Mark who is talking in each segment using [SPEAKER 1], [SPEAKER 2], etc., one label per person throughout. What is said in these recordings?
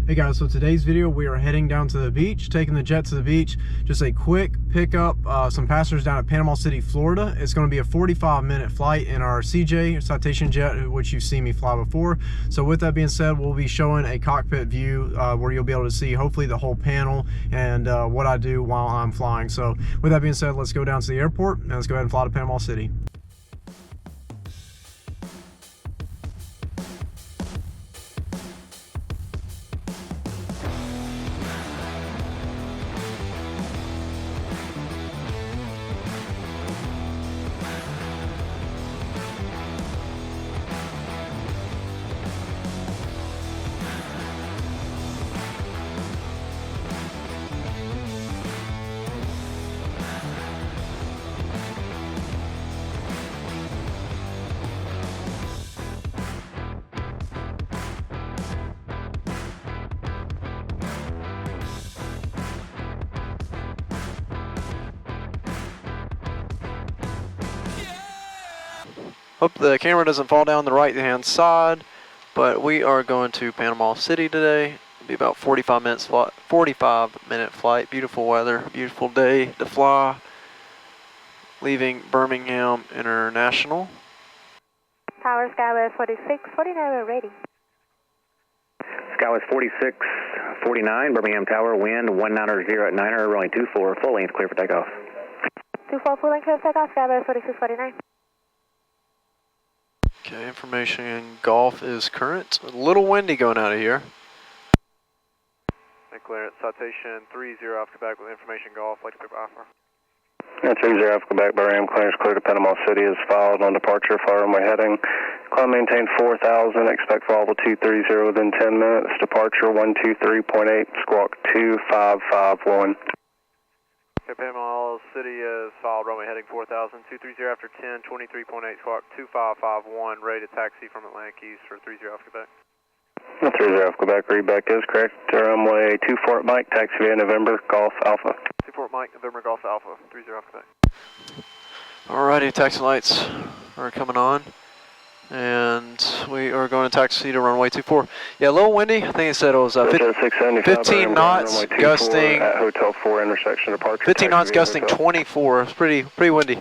[SPEAKER 1] Hey guys, so today's video we are heading down to the beach, taking the jet to the beach. Just a quick pickup, some passengers down at Panama City, Florida. It's going to be a 45-minute flight in our CJ, Citation Jet, which you've seen me fly before. So with that being said, we'll be showing a cockpit view where you'll be able to see hopefully the whole panel and what I do while I'm flying. So with that being said, let's go down to the airport and let's go ahead and fly to Panama City. Hope the camera doesn't fall down the right hand side, but we are going to Panama City today. It'll be about 45-minute flight. Beautiful weather, beautiful day to fly. Leaving Birmingham International.
[SPEAKER 2] Tower Skywest 46, 49, we're ready.
[SPEAKER 3] Skywest 46, 49, Birmingham Tower, wind 190 at 9er, runway 24, full length, clear for takeoff.
[SPEAKER 2] 24, full length, clear for takeoff, Skywest 46, 49.
[SPEAKER 1] Okay, information golf is current. A little windy going out of here.
[SPEAKER 4] Clearance, citation 30 off Quebec with information golf, like to offer.
[SPEAKER 5] 30 off Quebec, Birmingham clearance clear to Panama City is filed on departure for runway heading. Climb maintain 4,000, expect for level 230 within 10 minutes. Departure 123.8, squawk 2551.
[SPEAKER 4] Okay, Panama City is filed, runway heading 4,000, 230 after 10, 23.8, squawk 2551, ready to taxi from Atlantic East for 30 off Quebec.
[SPEAKER 5] 30 off Quebec, readback is correct. Runway 24 at Mike, taxi via November, Golf Alpha.
[SPEAKER 4] 24 Mike, November Golf Alpha, 30 off Quebec.
[SPEAKER 1] Alrighty, taxi lights are coming on. And we are going to taxi to runway 24. Yeah, a little windy. I think it said it was 15 knots, gusting.
[SPEAKER 5] At Hotel 4 intersection departure.
[SPEAKER 1] 15 knots, gusting hotel. 24. It's pretty windy.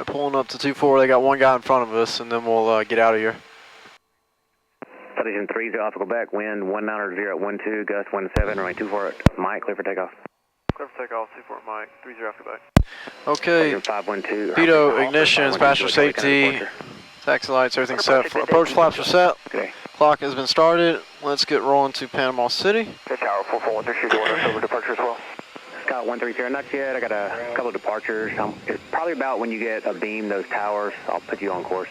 [SPEAKER 1] Pulling up to 24. They got one guy in front of us, and then we'll get out of here.
[SPEAKER 3] Citation 30 off Quebec, wind 190 at 12, gust 17, runway 24 at Mike, clear for takeoff.
[SPEAKER 4] Clear for takeoff, 24 Mike, 30 off Quebec.
[SPEAKER 1] Okay,
[SPEAKER 3] 512.
[SPEAKER 1] Pitot, ignitions, passenger safety, taxi lights, everything's set. Approach flaps are set.
[SPEAKER 3] Okay.
[SPEAKER 1] Clock has been started. Let's get rolling to Panama City.
[SPEAKER 3] Tower 4413, she's going over departure as well. Scott 130, not yet. I got a couple of departures. It's probably about when you get a beam, those towers, I'll put you on course.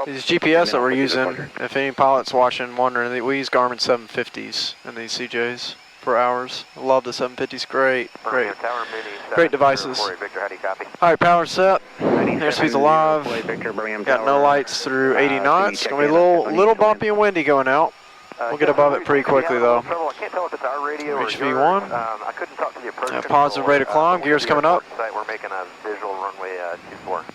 [SPEAKER 1] These GPS that we're using, if any pilot's watching, wondering, we use Garmin 750s in these CJs for hours. I love the 750s, great devices. Alright, power set, airspeed's alive, got no lights through 80 knots, it's going to be a little bumpy and windy going out. We'll get above it pretty quickly though. HV1, positive rate of climb, gears coming up.
[SPEAKER 4] We're making a visual runway 24.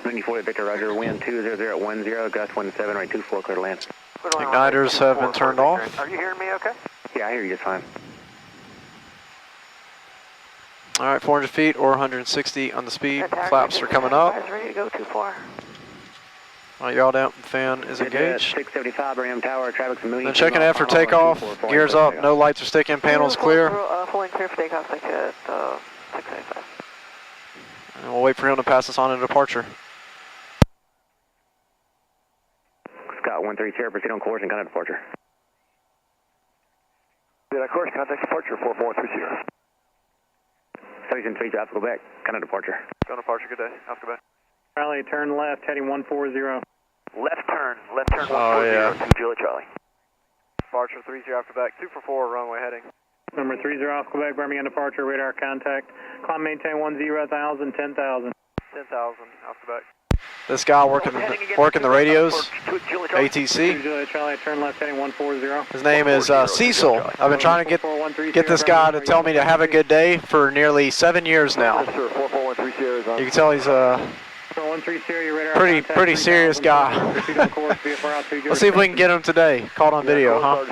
[SPEAKER 3] 94 Victor, roger, wind 200 at 10, gust 17, right 24, clear to land.
[SPEAKER 1] Igniters have been turned off.
[SPEAKER 4] Are you hearing me okay?
[SPEAKER 3] Yeah, I hear you just fine.
[SPEAKER 1] Alright, 400 feet or 160 on the speed, flaps are coming up.
[SPEAKER 2] Ready to go 24.
[SPEAKER 1] Alright, yaw damp fan is engaged.
[SPEAKER 3] 675 Birmingham Tower, traffic's moving.
[SPEAKER 1] Then checking after takeoff, gears up, no lights are sticking, panels clear.
[SPEAKER 2] Full clear for takeoff, like at 675.
[SPEAKER 1] And we'll wait for him to pass us on in departure.
[SPEAKER 3] Scott 130, proceed on course and contact departure.
[SPEAKER 4] Did I course contact departure 4430?
[SPEAKER 3] Citation 3 to Quebec, contact departure.
[SPEAKER 4] Go on departure, good day, off Quebec.
[SPEAKER 6] Charlie, turn left, heading 140.
[SPEAKER 4] Left turn 140 to Julie Charlie. Departure 30 off Quebec, 244 runway heading.
[SPEAKER 6] Number 30 off Quebec, Birmingham departure, radar contact. Climb maintain 10,000, 10,000.
[SPEAKER 4] 10,000 off Quebec.
[SPEAKER 1] This guy working the radios, ATC.
[SPEAKER 6] Charlie, turn left heading 140.
[SPEAKER 1] His name is Cecil. I've been trying to get this guy to tell me to have a good day for nearly 7 years now.
[SPEAKER 4] Sir, 4413 is
[SPEAKER 1] You can tell he's a pretty serious guy. Let's see if we can get him today. Caught on video, huh?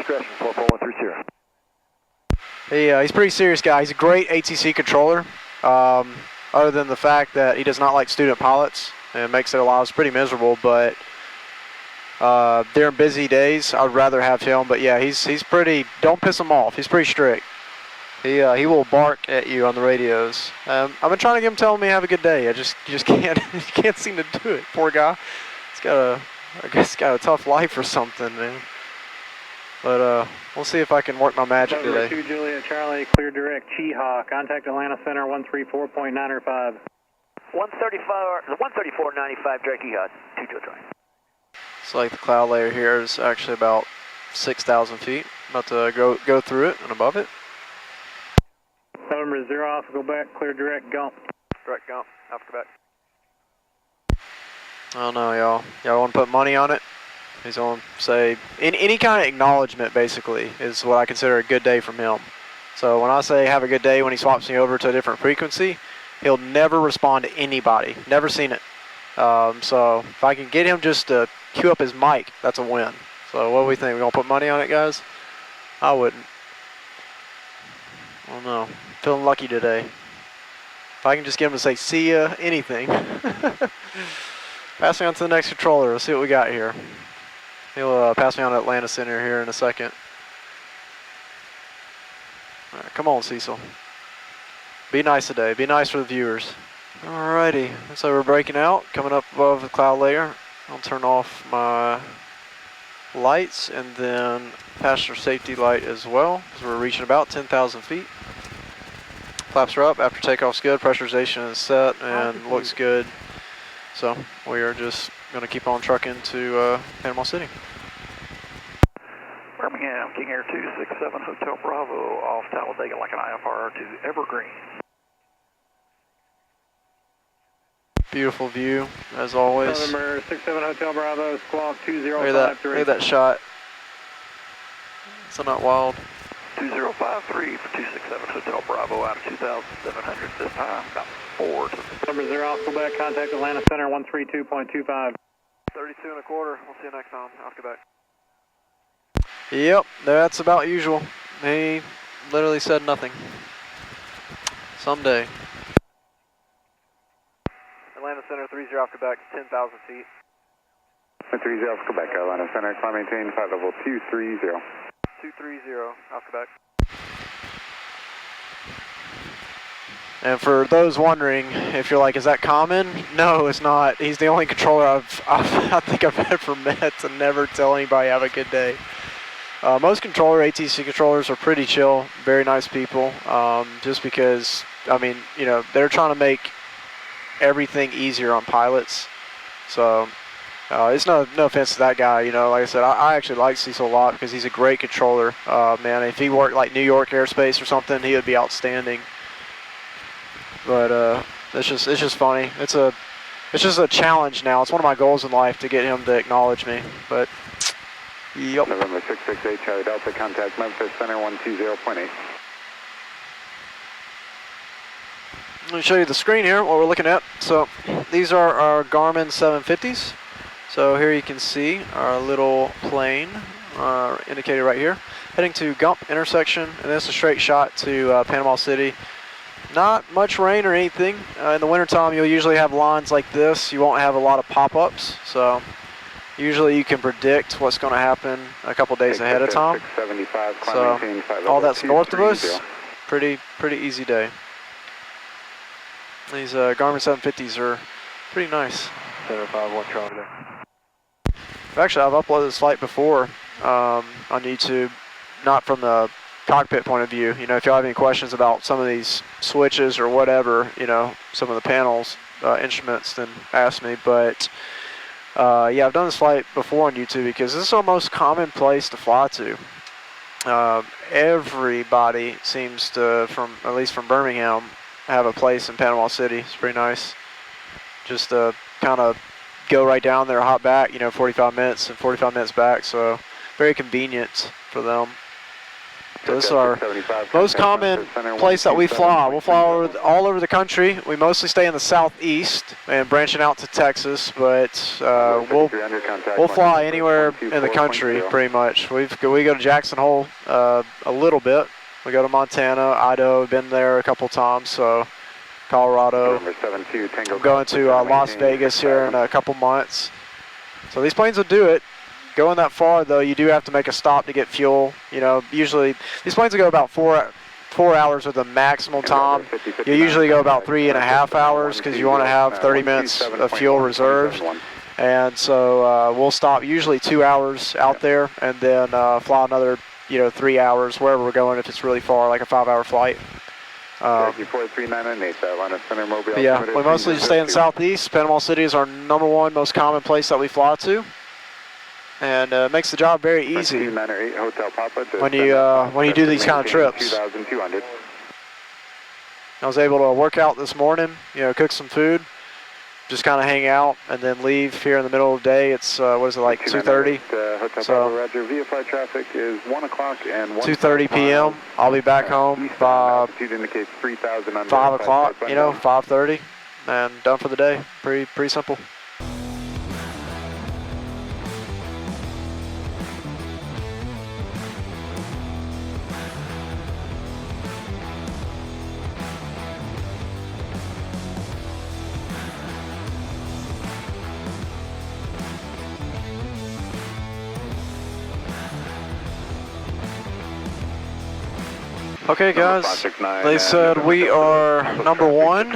[SPEAKER 1] He's a pretty serious guy. He's a great ATC controller. Other than the fact that he does not like student pilots and makes their lives pretty miserable, but during busy days, I'd rather have him. But yeah, he's pretty. Don't piss him off. He's pretty strict. He will bark at you on the radios. I've been trying to get him telling me have a good day. You just can't seem to do it. Poor guy. I guess he's got a tough life or something, man. But we'll see if I can work my magic today.
[SPEAKER 6] 2 Juliet Charlie, clear direct Cheehaw. Contact Atlanta Center 134.905.
[SPEAKER 3] 134.95 direct Cheehaw, 2 Juliet Charlie.
[SPEAKER 1] It's like the cloud layer here is actually about 6,000 feet. About to go through it and above it.
[SPEAKER 6] November 0 Alpha, go back, clear direct Gump.
[SPEAKER 4] Direct Gump, Alpha, go back.
[SPEAKER 1] I don't know, y'all. Y'all want to put money on it? He's going to say, any kind of acknowledgement, basically, is what I consider a good day from him. So when I say have a good day when he swaps me over to a different frequency, he'll never respond to anybody. Never seen it. So if I can get him just to cue up his mic, that's a win. So what do we think? We going to put money on it, guys? I wouldn't. I don't know. Feeling lucky today. If I can just get him to say, see ya, anything. Pass me on to the next controller. Let's see what we got here. He'll pass me on to Atlanta Center here in a second. All right, come on, Cecil. Be nice today. Be nice for the viewers. Alrighty. Looks like we're breaking out. Coming up above the cloud layer. I'll turn off my lights and then passenger safety light as well, because we're reaching about 10,000 feet. Flaps are up. After takeoff's good. Pressurization is set and looks good. So we are just going to keep on trucking to Panama City.
[SPEAKER 7] Birmingham, King Air 267 Hotel Bravo, off Talladega like an IFR to Evergreen.
[SPEAKER 1] Beautiful view, as always.
[SPEAKER 6] November 67 Hotel Bravo, squawk 205.
[SPEAKER 1] Look at that shot. It's not wild.
[SPEAKER 7] 2053 for 267 Hotel Bravo out of 2,700 this time, about 4 to the...
[SPEAKER 6] Number 0 Alpha, back, contact Atlanta Center 132.25.
[SPEAKER 4] 32 and a quarter. We'll see you next time. I'll get back.
[SPEAKER 1] Yep, that's about usual. He literally said nothing. Someday.
[SPEAKER 4] Atlanta Center 30 off Quebec, 10,000 feet.
[SPEAKER 5] 30 off Quebec, Atlanta Center, climb maintain, flight level 230.
[SPEAKER 4] 230 off Quebec.
[SPEAKER 1] And for those wondering, if you're like, is that common? No, it's not. He's the only controller I think I've ever met to never tell anybody have a good day. Most ATC controllers are pretty chill, very nice people. Just because, I mean, you know, they're trying to make everything easier on pilots. So it's no offense to that guy. You know, like I said, I actually like Cecil a lot because he's a great controller. Man, if he worked like New York airspace or something, he would be outstanding. But it's just funny. It's just a challenge now. It's one of my goals in life to get him to acknowledge me. But yep.
[SPEAKER 5] November 668 Charlie Delta, contact Memphis Center 120.8.
[SPEAKER 1] Let me show you the screen here, what we're looking at. So these are our Garmin 750s. So here you can see our little plane indicated right here. Heading to Gump intersection, and this is a straight shot to Panama City. Not much rain or anything. In the wintertime, you'll usually have lines like this. You won't have a lot of pop-ups. So usually you can predict what's going to happen a couple days ahead of time. So all that's north of us, pretty easy day. These Garmin 750s are pretty nice.
[SPEAKER 4] 751 Charlie there.
[SPEAKER 1] Actually, I've uploaded this flight before on YouTube, not from the cockpit point of view. You know, if y'all have any questions about some of these switches or whatever, you know, some of the panels, instruments, then ask me. But yeah, I've done this flight before on YouTube because this is the most common place to fly to. Everybody seems to, at least from Birmingham, have a place in Panama City. It's pretty nice. Just kind of go right down there, hop back, you know, 45 minutes and 45 minutes back. So very convenient for them. So this is our most common place that we fly. We'll fly all over the country. We mostly stay in the southeast and branching out to Texas, but we'll fly anywhere in the country pretty much. We go to Jackson Hole a little bit. We go to Montana, Idaho, been there a couple times, so Colorado. I'm going to Las Vegas here in a couple months. So these planes will do it. Going that far, though, you do have to make a stop to get fuel. You know, usually these planes will go about 4 hours with the maximum time. You usually go about 3.5 hours because you want to have 30 minutes of fuel reserved. And so we'll stop usually 2 hours out there and then fly another, 3 hours wherever we're going if it's really far, like a 5-hour flight. But yeah, we mostly just stay in the southeast. Panama City is our #1 most common place that we fly to. And it makes the job very easy when you do these kind of trips. I was able to work out this morning, cook some food, just kind of hang out, and then leave here in the middle of the day. It's what is it, like 2:30? So 2:30 p.m. I'll be back home by 5 o'clock, 5:30, and done for the day. Pretty simple. Okay guys, they said we are #1.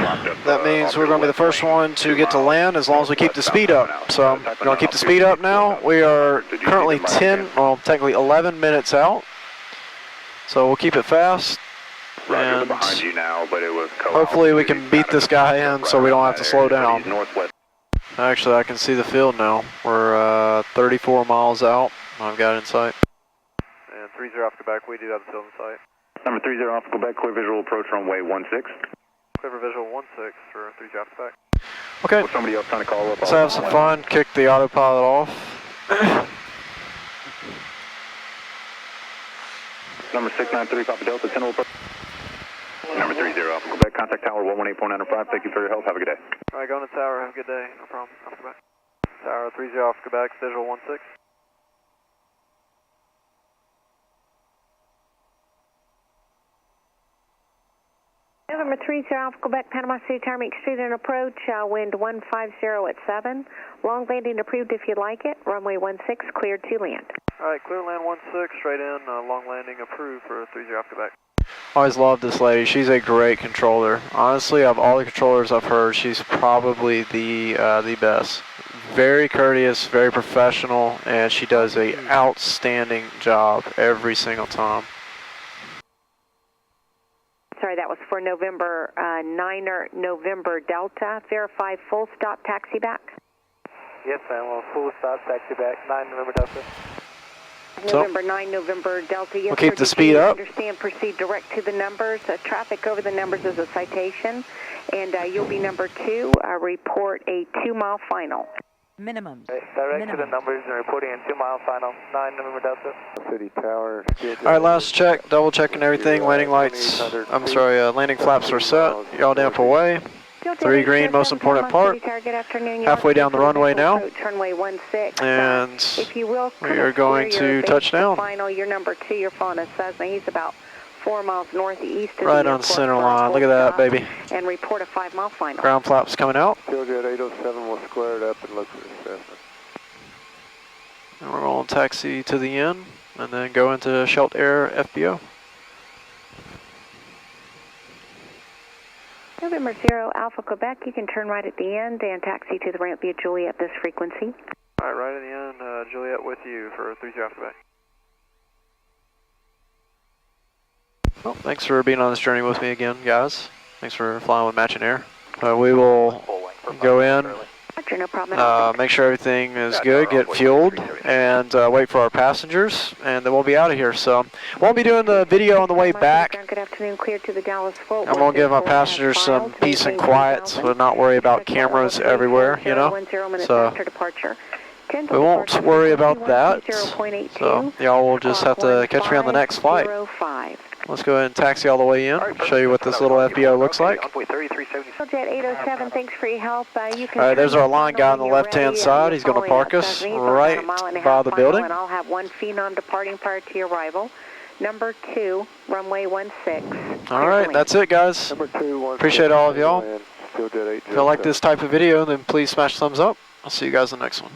[SPEAKER 1] That means we're going to be the first one to get to land as long as we keep the speed up. So we're going to keep the speed up now. We are currently technically 11 minutes out. So we'll keep it fast. And hopefully we can beat this guy in so we don't have to slow down. Actually, I can see the field now. We're 34 miles out. I've got it in sight.
[SPEAKER 4] And 30 off Quebec, we do have the field in sight.
[SPEAKER 3] Number 30 off Quebec, clear visual approach runway 16.
[SPEAKER 4] Clear visual 16 for 30 off Quebec.
[SPEAKER 1] Okay,
[SPEAKER 3] Somebody else trying to call up.
[SPEAKER 1] let's have some fun, kick the autopilot off.
[SPEAKER 3] Number 693, Papa Delta, 10 approach. Number 30 off Quebec, contact tower 118.95, thank you for your help, have a good day.
[SPEAKER 4] Alright, going to tower, have a good day, no problem, off Quebec. Tower 30 off Quebec, visual 16.
[SPEAKER 2] November 30 Alpha Quebec, Panama City Tower, make straight and approach, wind 150 at 7. Long landing approved if you'd like it. Runway 16 cleared to land.
[SPEAKER 4] Alright, clear land 16, straight in, long landing approved for 30 off Quebec.
[SPEAKER 1] Always loved this lady. She's a great controller. Honestly, of all the controllers I've heard, she's probably the best. Very courteous, very professional, and she does an outstanding job every single time.
[SPEAKER 2] Sorry, that was for November 9er, November Delta. Verify full stop taxi back.
[SPEAKER 4] Yes, ma'am. Well, full stop taxi back. 9 November Delta.
[SPEAKER 2] November 9, November Delta. Yes,
[SPEAKER 1] we'll keep
[SPEAKER 2] sir,
[SPEAKER 1] the speed up.
[SPEAKER 2] Understand, proceed direct to the numbers. Traffic over the numbers is a citation. And you'll be number 2. Report a 2-mile final.
[SPEAKER 8] Minimum.
[SPEAKER 4] Direct to the numbers and reporting a 2-mile final. 9 November Delta. City Tower.
[SPEAKER 1] Alright, last check, double checking everything. Landing lights, landing flaps are set. Y'all damp away. 3 green, most important part. Halfway down the runway now. And we are going to touch down.
[SPEAKER 2] You're number 2, you're following a Cessna. He's about 4 miles northeast of
[SPEAKER 1] right on center line. Look at that, baby.
[SPEAKER 2] And report a 5-mile final.
[SPEAKER 1] Ground flaps coming out.
[SPEAKER 4] Jet 807 will square it up and look for the Cessna.
[SPEAKER 1] And we're going to taxi to the end and then go into Shelter Air FBO.
[SPEAKER 2] November 0 Alpha Quebec, you can turn right at the end and taxi to the ramp via Juliet this frequency.
[SPEAKER 4] Alright, right at the end, Juliet with you for 30 off Quebec.
[SPEAKER 1] Well, thanks for being on this journey with me again, guys. Thanks for flying with Matching Air. We will go in,
[SPEAKER 2] No problem.
[SPEAKER 1] make sure everything is good, get fueled, and wait for our passengers, and then we'll be out of here. So, won't be doing the video on the way back.
[SPEAKER 2] Good afternoon, clear to the Dallas Fort
[SPEAKER 1] I'm going to give my passengers some peace and quiet, so not worry about cameras everywhere, you know. So, we won't worry about that. So y'all will just have to catch me on the next flight. Let's go ahead and taxi all the way in, show you what this little FBO looks like.
[SPEAKER 2] Jet 807, thanks for your help. You can
[SPEAKER 1] All right, there's our line guy on the left-hand side. He's going to park us right by the building.
[SPEAKER 2] And I'll have one phenom departing prior to your arrival. Number 2, runway 16.
[SPEAKER 1] All right, that's it, guys. Appreciate all of y'all. If you like this type of video, then please smash thumbs up. I'll see you guys in the next one.